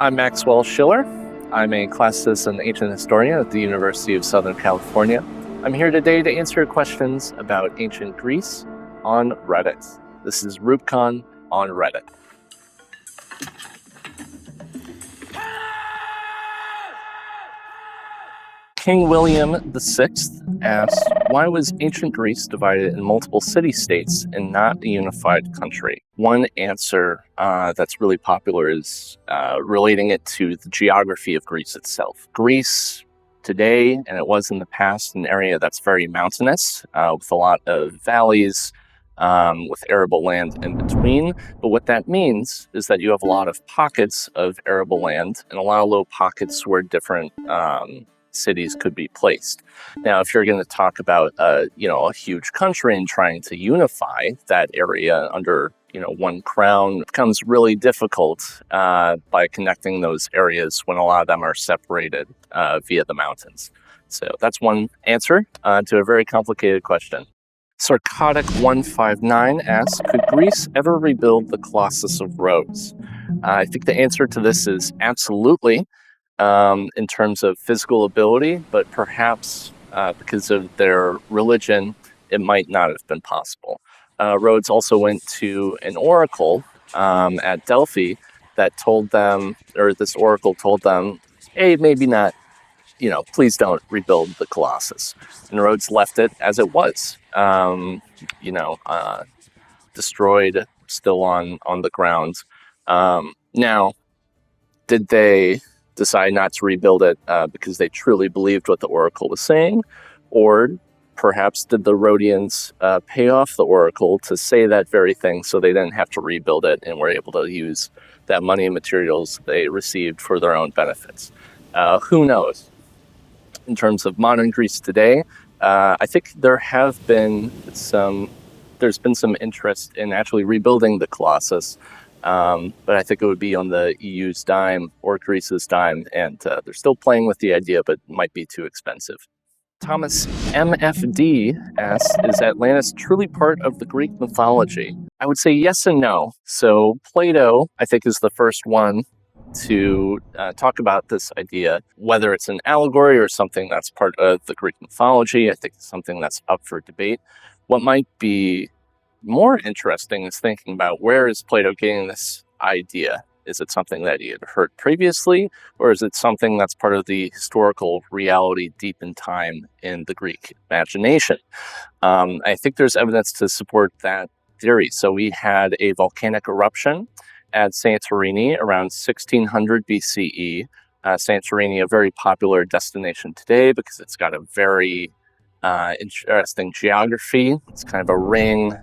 I'm Maxwell Shiller. I'm a classicist and ancient historian at the University of Southern California. I'm here today to answer questions about ancient Greece on Reddit. This is RUBICON on Reddit. King William VI asked, why was ancient Greece divided in multiple city-states and not a unified country? One answer that's really popular is relating it to the geography of Greece itself. Greece today, and it was in the past, an area that's very mountainous, with a lot of valleys, with arable land in between. But what that means is that you have a lot of pockets of arable land and a lot of little pockets where different cities could be placed. Now, if you're going to talk about a huge country and trying to unify that area under one crown, it becomes really difficult by connecting those areas when a lot of them are separated via the mountains. So that's one answer to a very complicated question. Sarcotic159 asks, could Greece ever rebuild the Colossus of Rhodes? I think the answer to this is absolutely. In terms of physical ability, but perhaps because of their religion, it might not have been possible. Rhodes also went to an oracle at Delphi that told them, or this oracle told them, hey, maybe not, please don't rebuild the Colossus. And Rhodes left it as it was, destroyed, still on the ground. Now, did they decide not to rebuild it because they truly believed what the oracle was saying? Or perhaps did the Rhodians pay off the oracle to say that very thing so they didn't have to rebuild it and were able to use that money and materials they received for their own benefits? Who knows? In terms of modern Greece today, I think there's been some interest in actually rebuilding the Colossus. But I think it would be on the EU's dime or Greece's dime, and they're still playing with the idea, but it might be too expensive. Thomas MFD asks, is Atlantis truly part of the Greek mythology? I would say yes and no. So Plato, I think, is the first one to talk about this idea, whether it's an allegory or something that's part of the Greek mythology. I think it's something that's up for debate. What might be more interesting is thinking about, where is Plato getting this idea? Is it something that he had heard previously, or is it something that's part of the historical reality deep in time in the Greek imagination? I think there's evidence to support that theory. So we had a volcanic eruption at Santorini around 1600 BCE. Santorini, a very popular destination today because it's got a very interesting geography. It's kind of a ring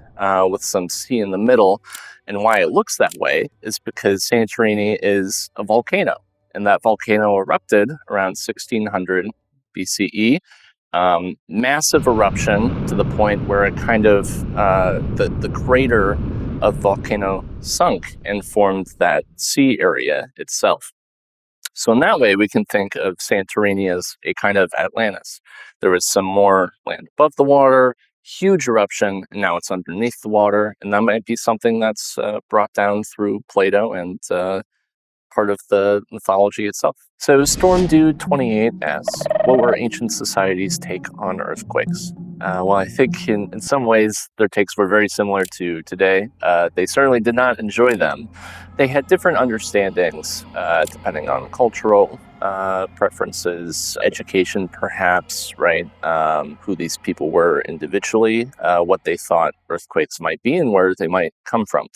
with some sea in the middle. And why it looks that way is because Santorini is a volcano. And that volcano erupted around 1600 BCE. Massive eruption to the point where it kind of, the crater of the volcano sunk and formed that sea area itself. So in that way, we can think of Santorini as a kind of Atlantis. There was some more land above the water, huge eruption, and now it's underneath the water. And that might be something that's brought down through Plato and part of the mythology itself. So StormDude28 asks, what were ancient societies' take on earthquakes? Well, I think in some ways their takes were very similar to today. They certainly did not enjoy them. They had different understandings depending on cultural preferences, education perhaps, right? Who these people were individually, what they thought earthquakes might be and where they might come from.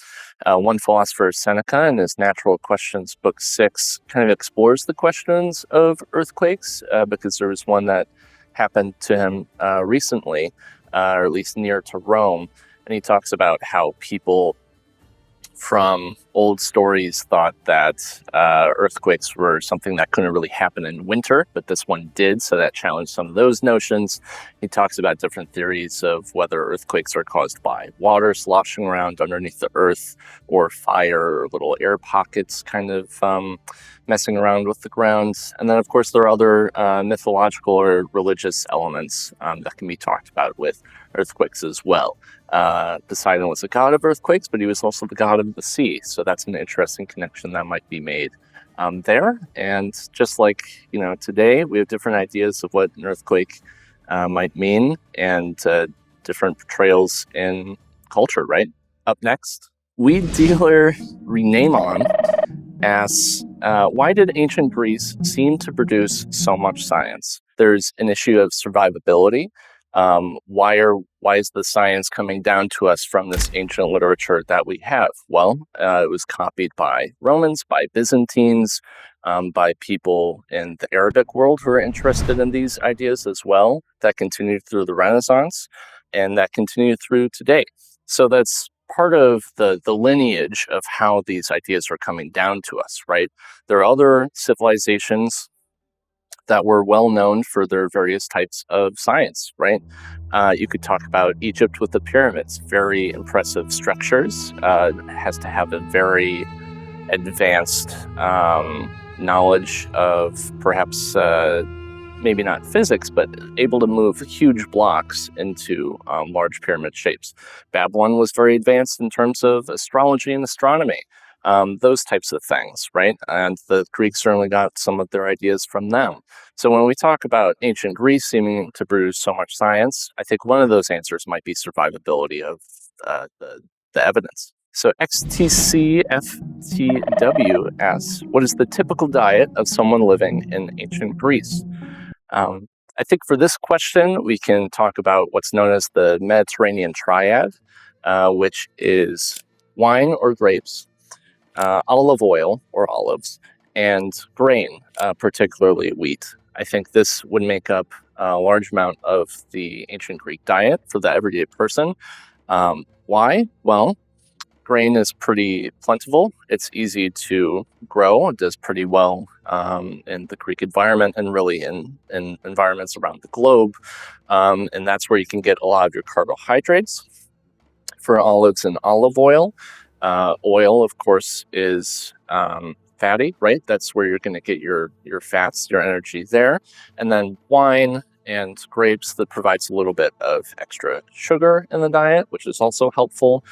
One philosopher, Seneca, in his Natural Questions, Book 6, kind of explores the questions of earthquakes because there was one that happened to him recently, or at least near to Rome. And he talks about how people from old stories thought that earthquakes were something that couldn't really happen in winter, but this one did, so that challenged some of those notions. He talks about different theories of whether earthquakes are caused by water sloshing around underneath the earth, or fire, or little air pockets kind of messing around with the ground. And then, of course, there are other mythological or religious elements that can be talked about with earthquakes as well. Poseidon was the god of earthquakes, but he was also the god of the sea. So that's an interesting connection that might be made there. And just like, today, we have different ideas of what an earthquake might mean, and different portrayals in culture, right? Up next, Weed Dealer Renamon asks, why did ancient Greece seem to produce so much science? There's an issue of survivability. Why is the science coming down to us from this ancient literature that we have? Well, it was copied by Romans, by Byzantines, by people in the Arabic world who are interested in these ideas as well. That continued through the Renaissance, and that continued through today. So that's part of the lineage of how these ideas are coming down to us, right? There are other civilizations that were well known for their various types of science, right? You could talk about Egypt with the pyramids, very impressive structures. Has to have a very advanced knowledge of perhaps maybe not physics, but able to move huge blocks into large pyramid shapes. Babylon was very advanced in terms of astrology and astronomy, those types of things, right? And the Greeks certainly got some of their ideas from them. So when we talk about ancient Greece seeming to produce so much science, I think one of those answers might be survivability of the evidence. So XTCFTW asks, what is the typical diet of someone living in ancient Greece? I think for this question, we can talk about what's known as the Mediterranean triad, which is wine or grapes, olive oil or olives, and grain, particularly wheat. I think this would make up a large amount of the ancient Greek diet for the everyday person. Why? Well, grain is pretty plentiful. It's easy to grow. It does pretty well in the Greek environment and really in environments around the globe. And that's where you can get a lot of your carbohydrates. For olives and olive oil, oil, of course, is fatty, right? That's where you're going to get your fats, your energy there. And then wine and grapes, that provides a little bit of extra sugar in the diet, which is also helpful.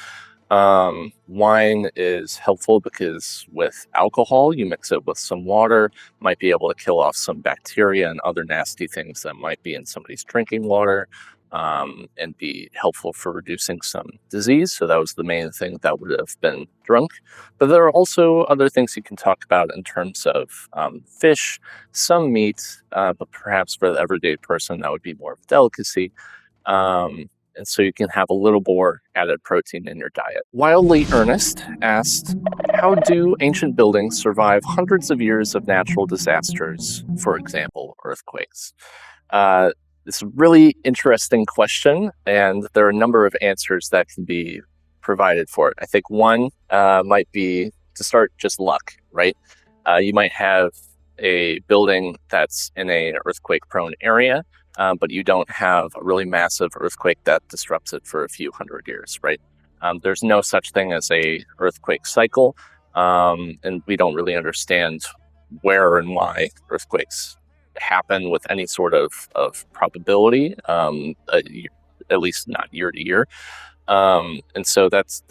Wine is helpful because with alcohol, you mix it with some water, might be able to kill off some bacteria and other nasty things that might be in somebody's drinking water, and be helpful for reducing some disease. So that was the main thing that would have been drunk. But there are also other things you can talk about in terms of fish, some meat, but perhaps for the everyday person, that would be more of a delicacy. And so you can have a little more added protein in your diet. Wildly Earnest asked, how do ancient buildings survive hundreds of years of natural disasters, for example, earthquakes? It's a really interesting question, and there are a number of answers that can be provided for it. I think one might be, to start, just luck, right? You might have a building that's in an earthquake-prone area, but you don't have a really massive earthquake that disrupts it for a few hundred years, right? There's no such thing as a earthquake cycle, and we don't really understand where and why earthquakes happen with any sort of probability, at least not year to year. And so that's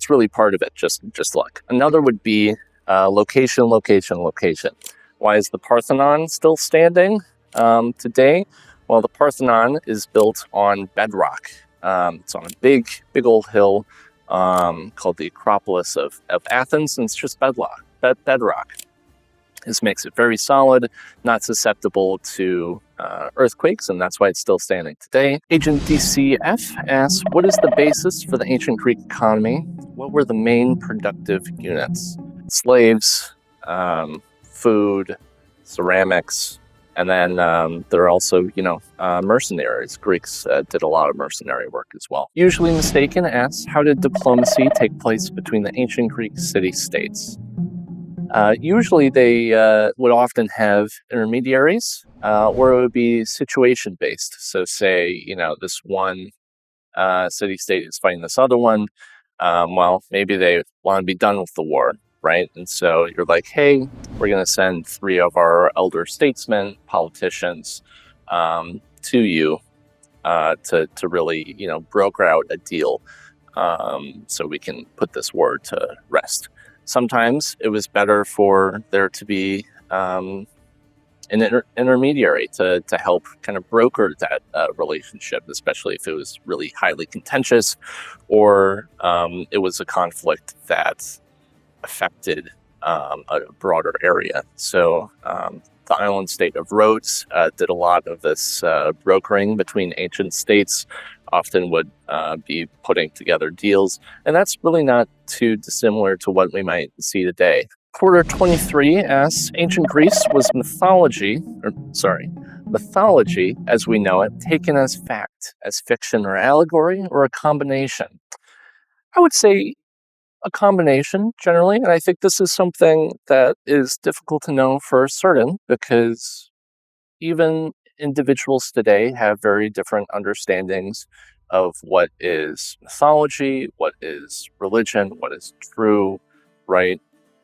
really part of it, just luck. Another would be location. Why is the Parthenon still standing today? Well, the Parthenon is built on bedrock. It's on a big old hill called the Acropolis of Athens, and it's just bedrock. This makes it very solid, not susceptible to earthquakes, and that's why it's still standing today. Agent DCF asks, what is the basis for the ancient Greek economy? What were the main productive units? Slaves, food, ceramics, and then there are also, mercenaries. Greeks did a lot of mercenary work as well. Usually Mistaken asks, how did diplomacy take place between the ancient Greek city-states? Usually they would often have intermediaries, or it would be situation-based. So say, this one city-state is fighting this other one. Well, maybe they want to be done with the war, right? And so you're like, hey, we're going to send 3 of our elder statesmen, politicians, to you to really, broker out a deal so we can put this war to rest. Sometimes it was better for there to be an intermediary to help kind of broker that relationship, especially if it was really highly contentious or it was a conflict that affected a broader area. So the island state of Rhodes did a lot of this brokering between ancient states, often would be putting together deals, and that's really not too dissimilar to what we might see today. Porter 23 asks, ancient Greece was mythology as we know it, taken as fact, as fiction or allegory, or a combination? I would say a combination generally, and I think this is something that is difficult to know for certain because even individuals today have very different understandings of what is mythology, what is religion, what is true, right?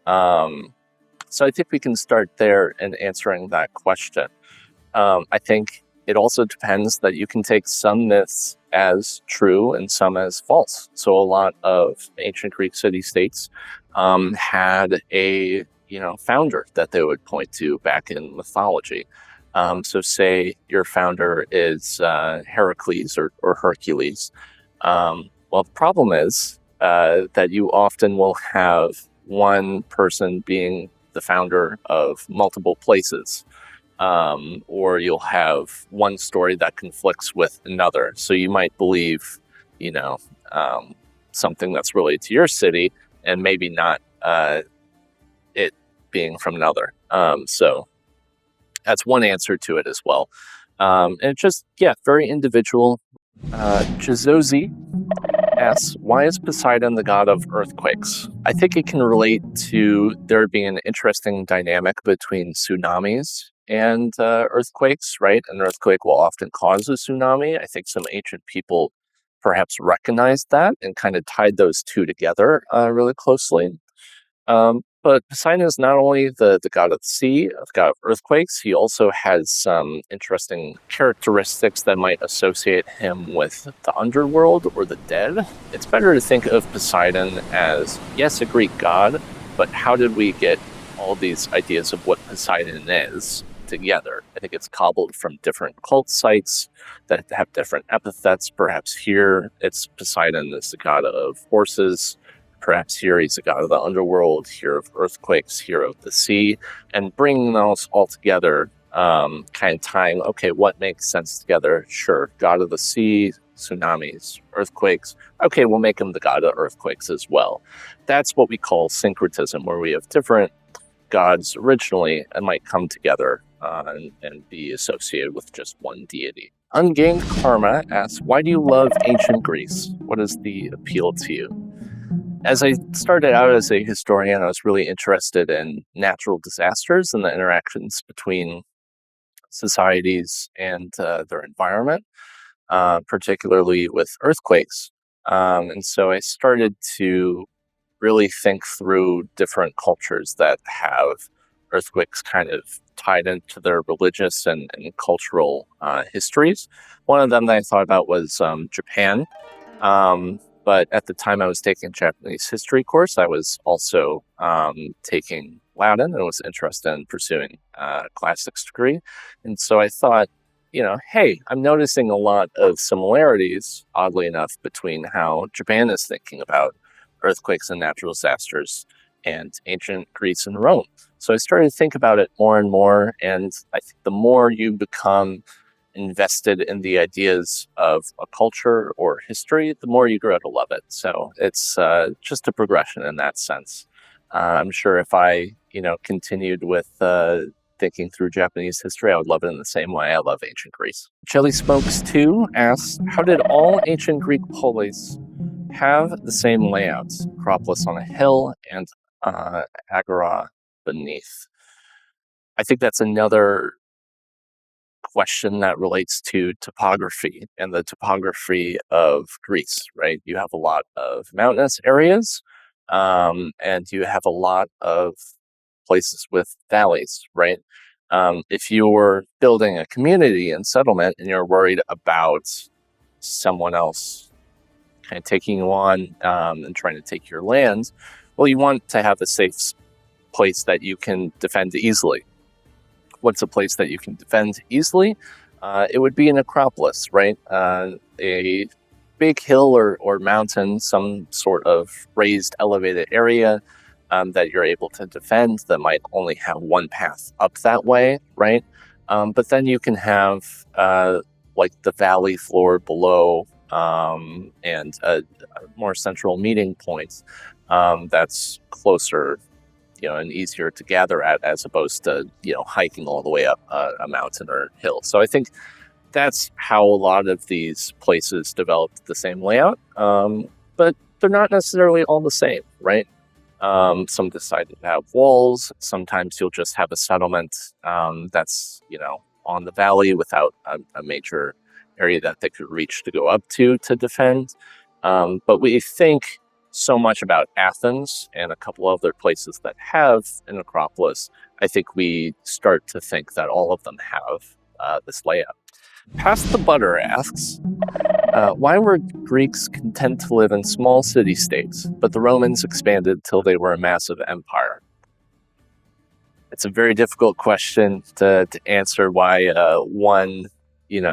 So I think we can start there in answering that question. I think it also depends that you can take some myths as true and some as false. So a lot of ancient Greek city-states had a founder that they would point to back in mythology. So say your founder is Heracles or Hercules. Well, the problem is that you often will have one person being the founder of multiple places. Or you'll have one story that conflicts with another. So you might believe, something that's related to your city and maybe not it being from another. So that's one answer to it as well. And it's just, very individual. Chizozi asks, why is Poseidon the god of earthquakes? I think it can relate to there being an interesting dynamic between tsunamis and earthquakes, right? An earthquake will often cause a tsunami. I think some ancient people perhaps recognized that and kind of tied those two together really closely. But Poseidon is not only the god of the sea, the god of earthquakes, he also has some interesting characteristics that might associate him with the underworld or the dead. It's better to think of Poseidon as, yes, a Greek god, but how did we get all these ideas of what Poseidon is together? I think it's cobbled from different cult sites that have different epithets. Perhaps here it's Poseidon is the god of horses. Perhaps here he's a god of the underworld, here of earthquakes, here of the sea, and bringing those all together, kind of tying, okay, what makes sense together? Sure, god of the sea, tsunamis, earthquakes. Okay, we'll make him the god of earthquakes as well. That's what we call syncretism, where we have different gods originally and might come together and be associated with just one deity. Ungained Karma asks, why do you love ancient Greece? What is the appeal to you? As I started out as a historian, I was really interested in natural disasters and the interactions between societies and their environment, particularly with earthquakes. And so I started to really think through different cultures that have earthquakes kind of tied into their religious and cultural histories. One of them that I thought about was Japan. But at the time I was taking a Japanese history course, I was also taking Latin and was interested in pursuing a Classicist degree. And so I thought, hey, I'm noticing a lot of similarities, oddly enough, between how Japan is thinking about earthquakes and natural disasters and ancient Greece and Rome. So I started to think about it more and more. And I think the more you become invested in the ideas of a culture or history, the more you grow to love it. So it's just a progression in that sense. I'm sure if I, continued with thinking through Japanese history, I would love it in the same way I love ancient Greece. Jelly Smokes 2 asks, how did all ancient Greek polis have the same layouts? Acropolis on a hill and agora beneath. I think that's another question that relates to topography and the topography of Greece, right? You have a lot of mountainous areas, and you have a lot of places with valleys, right? If you're building a community and settlement and you're worried about someone else kind of taking you on and trying to take your land, Well, you want to have a safe place that you can defend easily. What's a place that you can defend easily? It would be an acropolis, right? A big hill or mountain, some sort of raised, elevated area that you're able to defend that might only have one path up that way, right? But then you can have like the valley floor below and a more central meeting point that's closer, and easier to gather at, as opposed to, hiking all the way up a mountain or hill. So I think that's how a lot of these places developed the same layout, but they're not necessarily all the same, right? Some decided to have walls. Sometimes you'll just have a settlement that's, on the valley without a major area that they could reach to go up to defend. But we think so much about Athens and a couple other places that have an acropolis. I think we start to think that all of them have this layout. Pass the Butter asks, why were Greeks content to live in small city-states, but the Romans expanded till they were a massive empire? It's a very difficult question to answer why one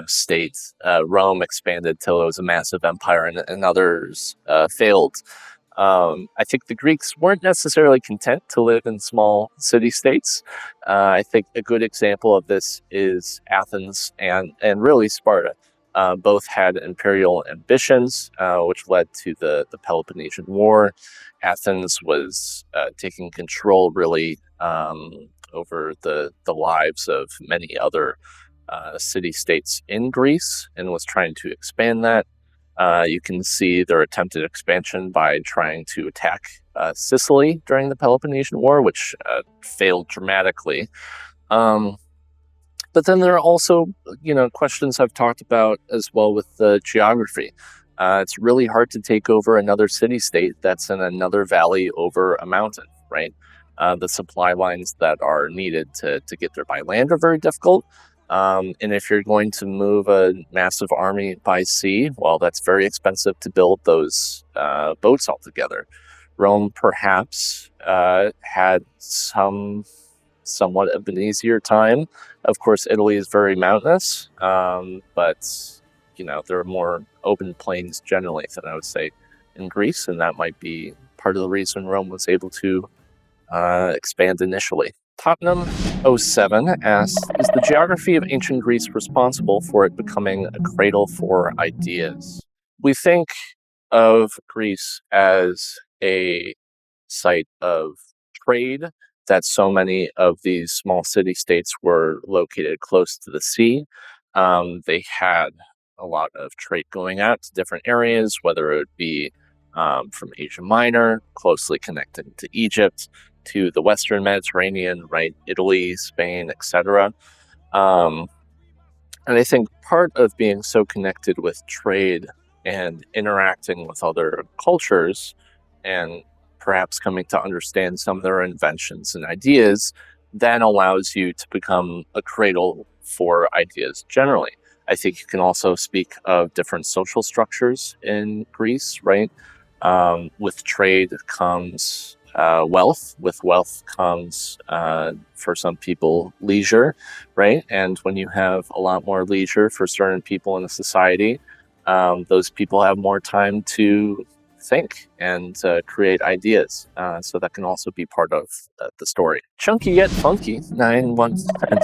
state, Rome, expanded till it was a massive empire and others failed. I think the Greeks weren't necessarily content to live in small city-states. I think a good example of this is Athens and really Sparta. Both had imperial ambitions, which led to the Peloponnesian War. Athens was taking control, really, over the lives of many other city-states in Greece, and was trying to expand that. You can see their attempted expansion by trying to attack Sicily during the Peloponnesian War, which failed dramatically. But then there are also, questions I've talked about as well with the geography. It's really hard to take over another city-state that's in another valley over a mountain, right? The supply lines that are needed to get there by land are very difficult. And if you're going to move a massive army by sea, well, that's very expensive to build those boats altogether. Rome perhaps had somewhat of an easier time. Of course, Italy is very mountainous, but there are more open plains generally than I would say in Greece, and that might be part of the reason Rome was able to expand initially. Tottenham07 asks, is the geography of ancient Greece responsible for it becoming a cradle for ideas? We think of Greece as a site of trade, that so many of these small city-states were located close to the sea. They had a lot of trade going out to different areas, whether it would be from Asia Minor, closely connected to Egypt, to the Western Mediterranean, right? Italy, Spain, etc. And I think part of being so connected with trade and interacting with other cultures and perhaps coming to understand some of their inventions and ideas then allows you to become a cradle for ideas generally. I think you can also speak of different social structures in Greece, right? With trade comes wealth. With wealth comes, for some people, leisure, right? And when you have a lot more leisure for certain people in a society, those people have more time to think and create ideas. So that can also be part of the story. Chunky Yet Funky 911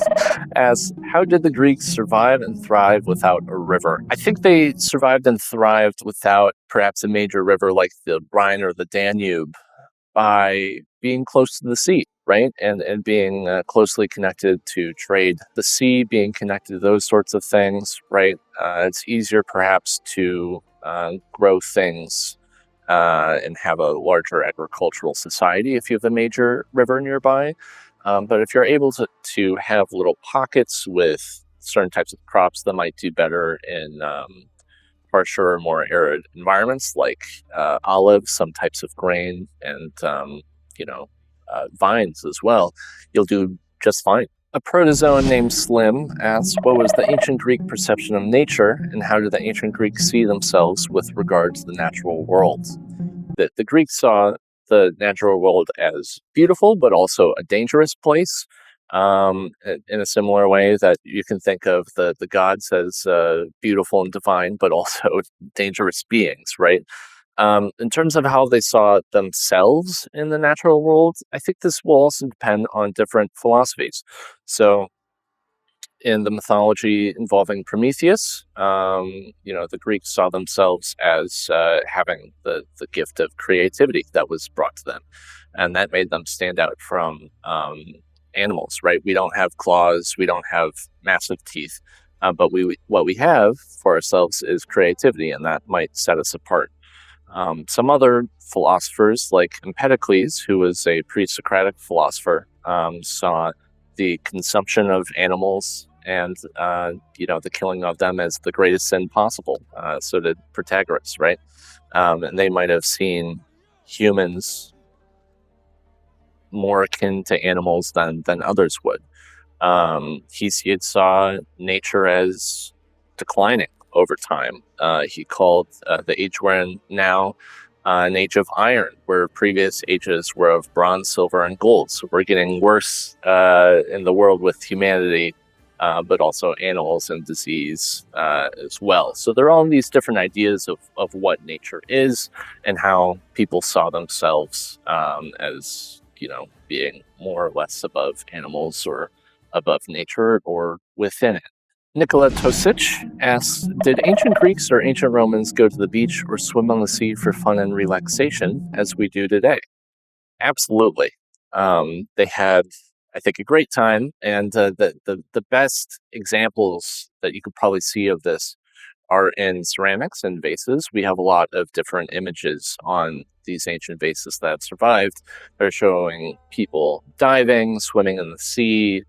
asks, how did the Greeks survive and thrive without a river? I think they survived and thrived without perhaps a major river like the Rhine or the Danube by being close to the sea, right? And being closely connected to trade. The sea being connected to those sorts of things, right? It's easier perhaps to grow things and have a larger agricultural society if you have a major river nearby. But if you're able to have little pockets with certain types of crops that might do better in harsher or more arid environments, like olives, some types of grain, and vines as well, you'll do just fine. A protozoan named Slim asks, what was the ancient Greek perception of nature, and how did the ancient Greeks see themselves with regard to the natural world? The Greeks saw the natural world as beautiful, but also a dangerous place. In a similar way that you can think of the gods as beautiful and divine, but also dangerous beings, right? In terms of how they saw themselves in the natural world, I think this will also depend on different philosophies. So, in the mythology involving Prometheus, the Greeks saw themselves as having the gift of creativity that was brought to them, and that made them stand out from animals. Right? We don't have claws, we don't have massive teeth, but what we have for ourselves is creativity, and that might set us apart. Some other philosophers, like Empedocles, who was a pre-Socratic philosopher, saw the consumption of animals and the killing of them as the greatest sin possible. So did Protagoras, right? And they might have seen humans more akin to animals than others would. Hesiod saw nature as declining over time. He called the age we're in now an age of iron, where previous ages were of bronze, silver, and gold. So we're getting worse in the world with humanity, but also animals and disease as well. So there are all these different ideas of what nature is and how people saw themselves as, being more or less above animals or above nature or within it. Nicola Tosic asks, did ancient Greeks or ancient Romans go to the beach or swim on the sea for fun and relaxation as we do today? Absolutely. They had, I think, a great time, and the best examples that you could probably see of this are in ceramics and vases. We have a lot of different images on these ancient vases that have survived. They're showing people diving, swimming in the sea,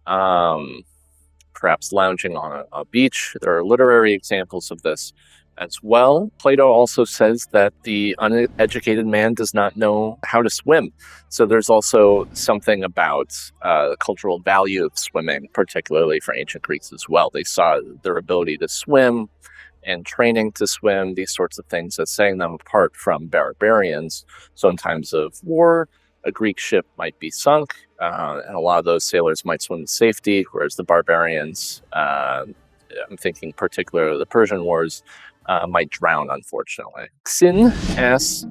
perhaps lounging on a beach. There are literary examples of this as well. Plato also says that the uneducated man does not know how to swim. So there's also something about the cultural value of swimming, particularly for ancient Greeks as well. They saw their ability to swim and training to swim, these sorts of things, as setting them apart from barbarians. So in times of war, a Greek ship might be sunk, and a lot of those sailors might swim to safety, whereas the barbarians, I'm thinking particularly the Persian Wars, might drown, unfortunately. Xin asks,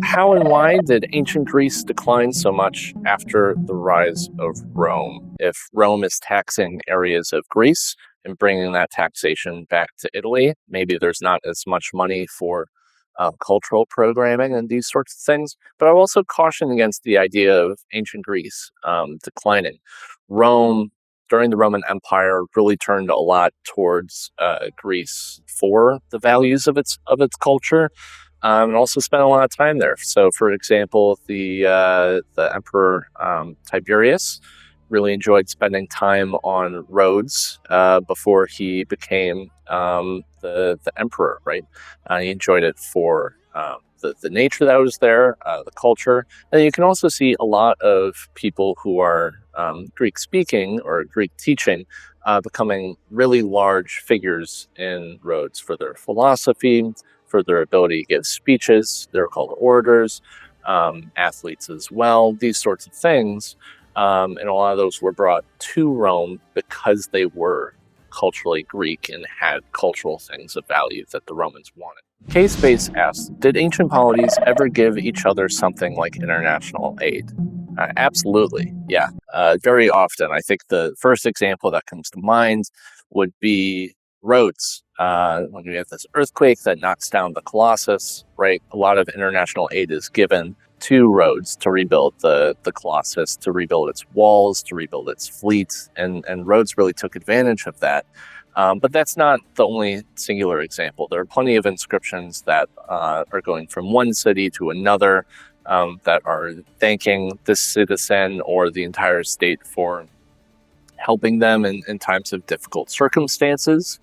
how and why did ancient Greece decline so much after the rise of Rome? If Rome is taxing areas of Greece and bringing that taxation back to Italy, maybe there's not as much money for cultural programming and these sorts of things. But I will also caution against the idea of ancient Greece declining. Rome, during the Roman Empire, really turned a lot towards Greece for the values of its culture, and also spent a lot of time there. So, for example, the Emperor Tiberius really enjoyed spending time on Rhodes before he became the emperor, right? He enjoyed it for the nature that was there, the culture. And you can also see a lot of people who are Greek speaking or Greek teaching becoming really large figures in Rhodes for their philosophy, for their ability to give speeches. They're called orators, athletes as well, these sorts of things. And a lot of those were brought to Rome because they were culturally Greek and had cultural things of value that the Romans wanted. K-Space asks, did ancient polities ever give each other something like international aid? Absolutely, yeah. Very often. I think the first example that comes to mind would be Rhodes. When we have this earthquake that knocks down the Colossus, right? A lot of international aid is given to Rhodes to rebuild the Colossus, to rebuild its walls, to rebuild its fleet, and Rhodes really took advantage of that. But that's not the only singular example. There are plenty of inscriptions that are going from one city to another that are thanking this citizen or the entire state for helping them in times of difficult circumstances.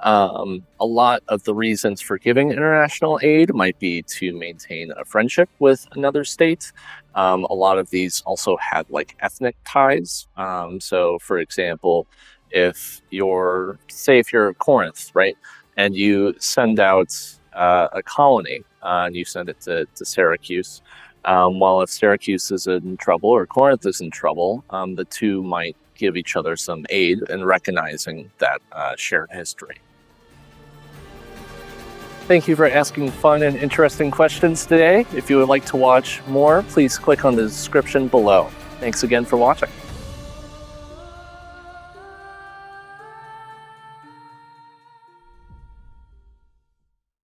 A lot of the reasons for giving international aid might be to maintain a friendship with another state. A lot of these also had like ethnic ties. So, for example, if you're Corinth, right, and you send out a colony and you send it to Syracuse, While if Syracuse is in trouble or Corinth is in trouble, the two might give each other some aid in recognizing that shared history. Thank you for asking fun and interesting questions today. If you would like to watch more, please click on the description below. Thanks again for watching.